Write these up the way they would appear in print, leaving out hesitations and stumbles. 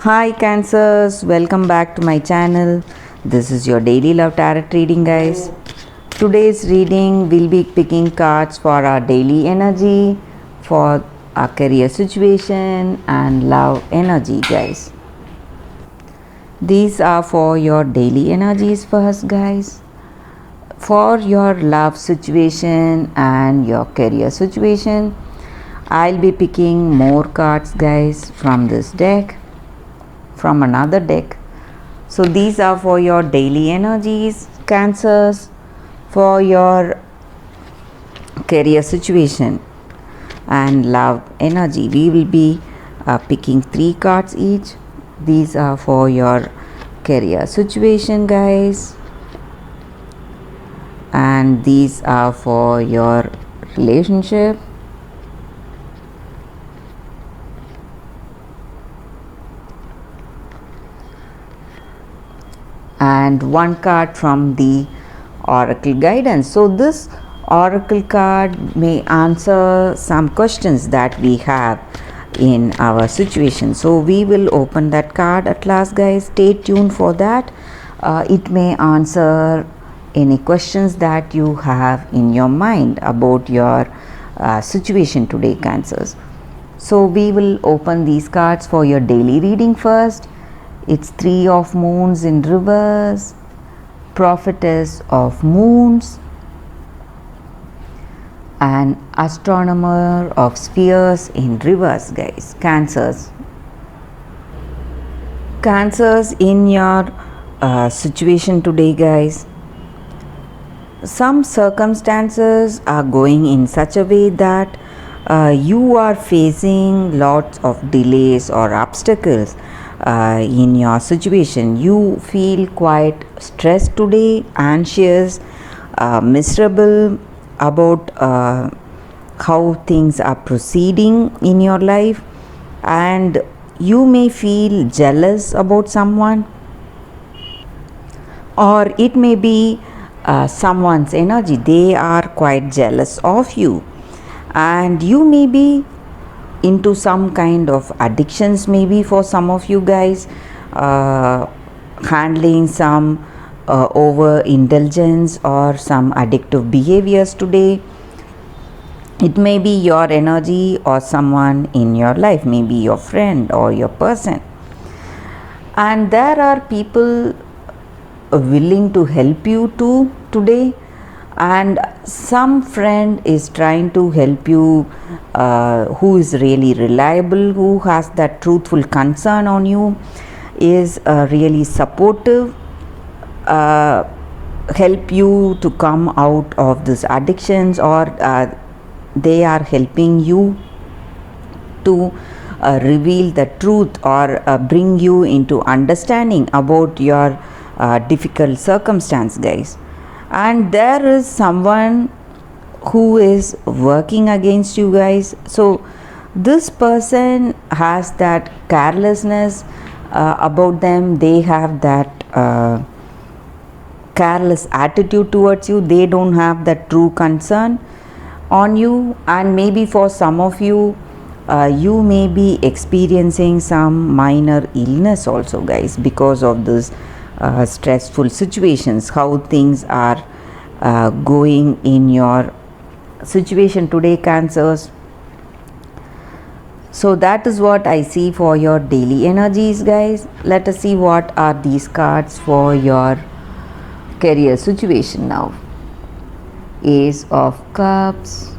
Hi Cancers, welcome back to my channel. This is your daily love tarot reading, guys. Today's reading will be picking cards for our daily energy, for our career situation and love energy, guys. These are for your daily energies first, guys. For your love situation and your career situation, I'll be picking more cards, guys, from this deck, from another deck. So these are for your daily energies, Cancers, for your career situation and love energy. We will be picking 3 cards each. These are for your career situation, guys, and these are for your relationship. And 1 card from the oracle guidance. So this oracle card may answer some questions that we have in our situation. So we will open that card at last, guys. Stay tuned for that. It may answer any questions that you have in your mind about your situation today, Cancers. So we will open these cards for your daily reading first. It's 3 of moons in reverse, prophetess of moons, and astronomer of spheres in reverse, guys. Cancers. Cancers, in your situation today, guys, some circumstances are going in such a way that you are facing lots of delays or obstacles in your situation. You feel quite stressed today, anxious, miserable about how things are proceeding in your life, and you may feel jealous about someone, or it may be someone's energy. They are quite jealous of you, and you may be into some kind of addictions, maybe for some of you guys, handling some overindulgence or some addictive behaviors today. It may be your energy or someone in your life, maybe your friend or your person, and there are people willing to help you too today, and some friend is trying to help you, who is really reliable, who has that truthful concern on you, is really supportive, help you to come out of these addictions, or they are helping you to reveal the truth, or bring you into understanding about your difficult circumstance, guys. And there is someone who is working against you, guys. So this person has that carelessness about them. They have that careless attitude towards you. They don't have that true concern on you, and maybe for some of you, you may be experiencing some minor illness also, guys, because of this stressful situations, how things are going in your situation today, Cancers. So that is what I see for your daily energies, guys. Let us see what are these cards for your career situation now. Ace of Cups,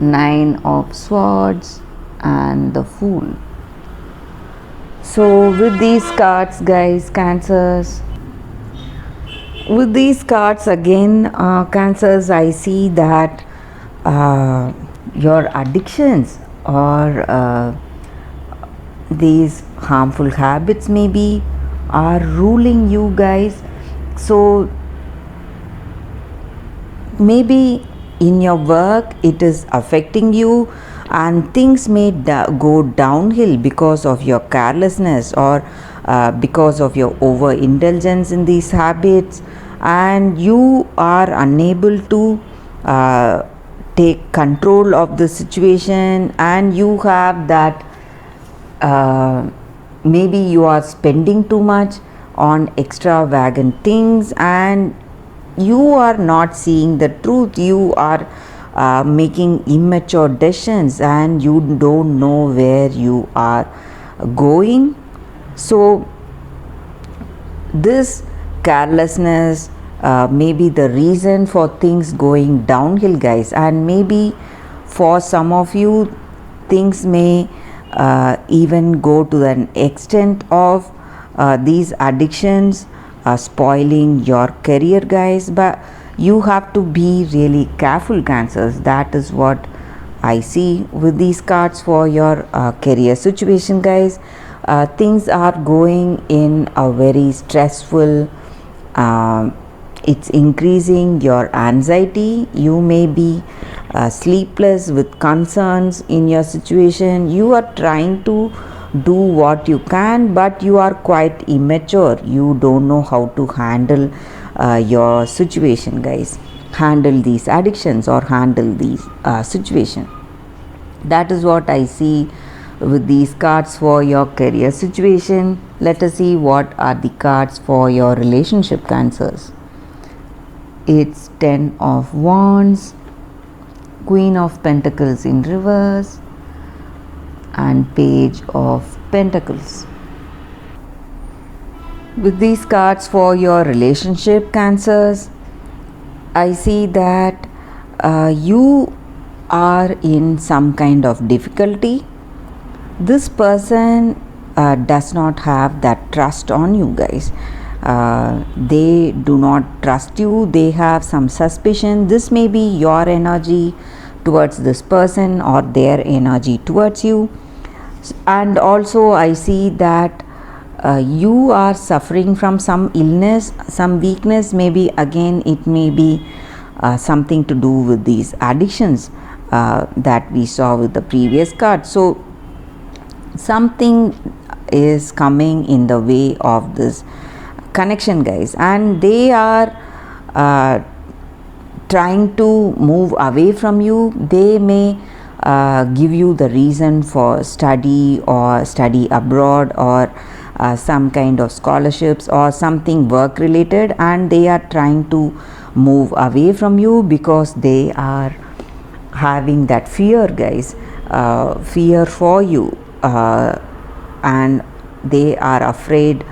9 of Swords, and the Fool. So with these cards, guys, Cancers, with these cards again, Cancers, I see that your addictions or these harmful habits maybe are ruling you, guys. So maybe in your work it is affecting you, and things may go downhill because of your carelessness, or because of your overindulgence in these habits, and you are unable to take control of the situation, and you have that maybe you are spending too much on extravagant things and you are not seeing the truth. You are making immature decisions and you don't know where you are going. So this carelessness may be the reason for things going downhill, guys, and maybe for some of you things may even go to an extent of these addictions spoiling your career, guys. But you have to be really careful, Cancers. That is what I see with these cards for your career situation, guys. Things are going in a very stressful, it's increasing your anxiety. You may be sleepless with concerns in your situation. You are trying to do what you can, but you are quite immature. You don't know how to handle your situation, guys, handle these addictions or handle these situation. That is what I see with these cards for your career situation. Let us see what are the cards for your relationship, Cancers. It's 10 of Wands, Queen of Pentacles in reverse, and Page of Pentacles. With these cards for your relationship, Cancers, I see that you are in some kind of difficulty. This person does not have that trust on you, guys. They do not trust you. They have some suspicion. This may be your energy towards this person or their energy towards you. And also I see that you are suffering from some illness, some weakness. Maybe again it may be something to do with these addictions that we saw with the previous card. So something is coming in the way of this connection, guys, and they are trying to move away from you. They may give you the reason for study or study abroad or some kind of scholarships or something work related, and they are trying to move away from you because they are having that fear, guys, fear for you, and they are afraid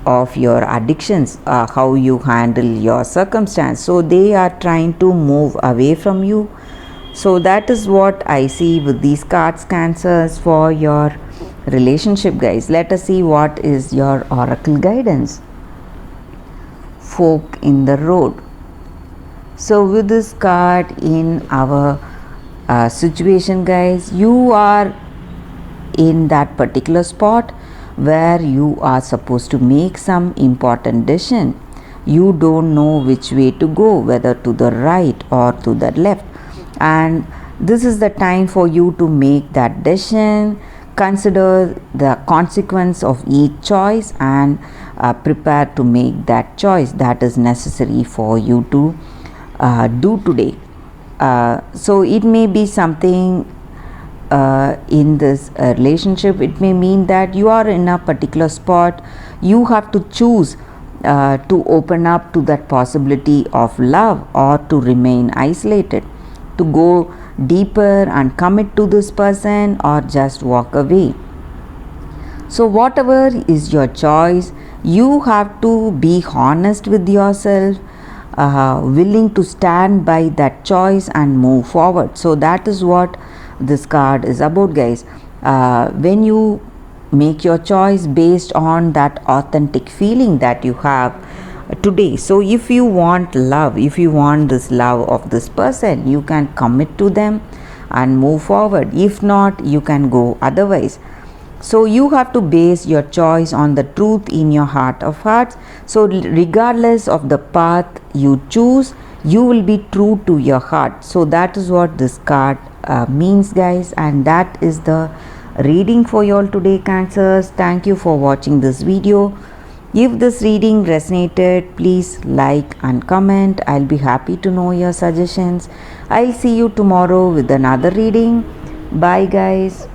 of your addictions, how you handle your circumstance. So they are trying to move away from you. So that is what I see with these cards, Cancers, for your relationship, guys. Let us see what is your oracle guidance. Fork in the road. So with this card in our situation, guys, you are in that particular spot where you are supposed to make some important decision. You don't know which way to go, whether to the right or to the left, and this is the time for you to make that decision. Consider the consequence of each choice and prepare to make that choice that is necessary for you to do today. So it may be something in this relationship. It may mean that you are in a particular spot. You have to choose to open up to that possibility of love or to remain isolated, to go deeper and commit to this person or just walk away. So whatever is your choice, you have to be honest with yourself, willing to stand by that choice and move forward. So that is what this card is about, guys. When you make your choice based on that authentic feeling that you have today. So if you want love, if you want this love of this person, you can commit to them and move forward. If not, you can go otherwise. So you have to base your choice on the truth in your heart of hearts. So regardless of the path you choose, you will be true to your heart. So that is what this card means, guys, and that is the reading for you all today, Cancers. Thank you for watching this video. If this reading resonated, please like and comment. I'll be happy to know your suggestions. I'll see you tomorrow with another reading. Bye, guys.